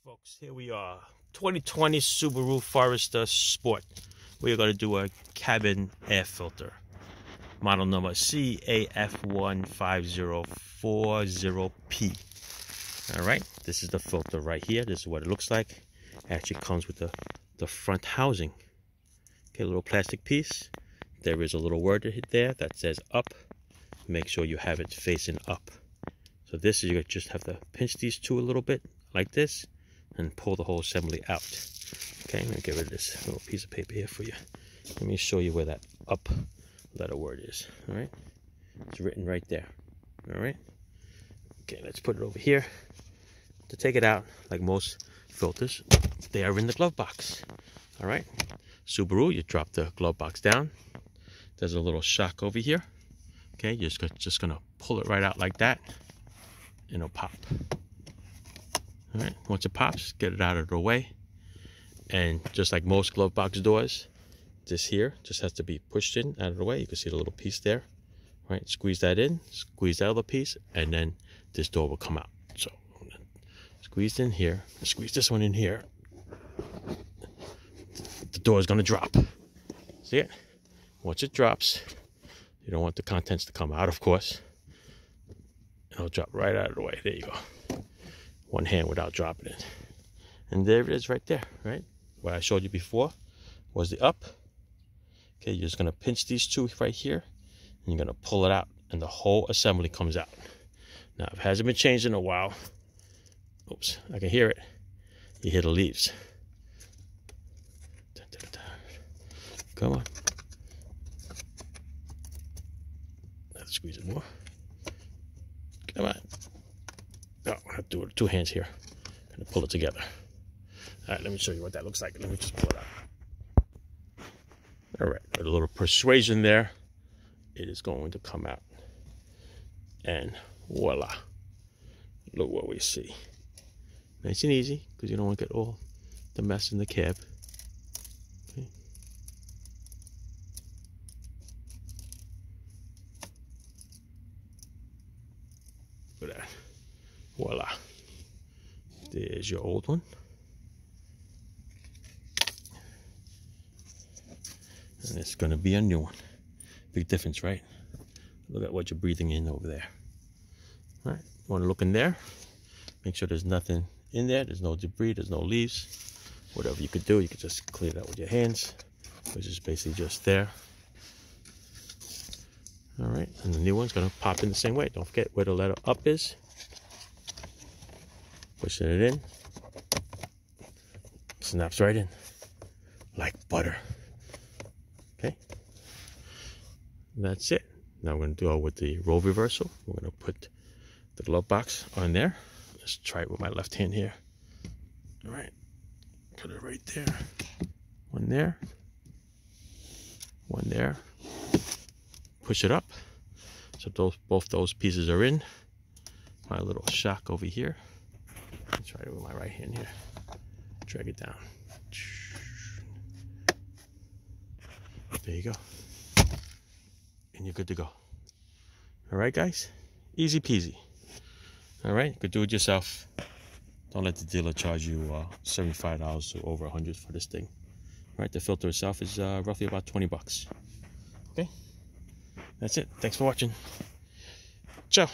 Folks, here we are, 2020 Subaru Forester Sport. We're going to do a cabin air filter. Model number CAF15040P. Alright, this is the filter right here. This is what it looks like. It actually comes with the front housing. Okay, a little plastic piece. There is a little word there that says up. Make sure you have it facing up. So this is, you just have to pinch these two a little bit like this and pull the whole assembly out. Okay, I'm going to get rid of this little piece of paper here for you. Let me show you where that up letter word is. All right, it's written right there. All right, okay, let's put it over here. To take it out, like most filters, they are in the glove box. All right, Subaru, you drop the glove box down. There's a little shock over here. Okay, you're just gonna pull it right out like that, and it'll pop. All right, once it pops, get it out of the way. And just like most glove box doors, this here just has to be pushed in out of the way. You can see the little piece there. Right, squeeze that in, squeeze that other piece, and then this door will come out. So squeeze in here, squeeze this one in here. The door is gonna drop. See it? Once it drops, you don't want the contents to come out, of course. It'll drop right out of the way. There you go. One hand without dropping it. And there it is right there, right? What I showed you before was the up. Okay, you're just gonna pinch these two right here, and you're gonna pull it out, and the whole assembly comes out. Now, if it hasn't been changed in a while, oops, I can hear it. You hear the leaves. Come on. Let's squeeze it more. Come on. Oh, I have to do it with two hands here. I'm gonna pull it together. All right, let me show you what that looks like. Let me just pull it out. All right, with a little persuasion there, it is going to come out. And voila, look what we see. Nice and easy, because you don't want to get all the mess in the cab. Okay. Look at that. Voila. There's your old one. And it's going to be a new one. Big difference, right? Look at what you're breathing in over there. All right, want to look in there. Make sure there's nothing in there. There's no debris, there's no leaves. Whatever you could do, you could just clear that with your hands, which is basically just there. All right, and the new one's going to pop in the same way. Don't forget where the letter up is. Pushing it in. Snaps right in. Like butter. Okay. And that's it. Now I'm going to do it with the role reversal. We're going to put the glove box on there. Let's try it with my left hand here. All right. Put it right there. One there. One there. Push it up. So both those pieces are in. My little shock over here. Let's try it with my right hand here. Drag it down. There you go. And you're good to go. All right, guys? Easy peasy. All right, you could do it yourself. Don't let the dealer charge you $75 to over $100 for this thing. All right, the filter itself is roughly about 20 bucks. Okay? That's it. Thanks for watching. Ciao.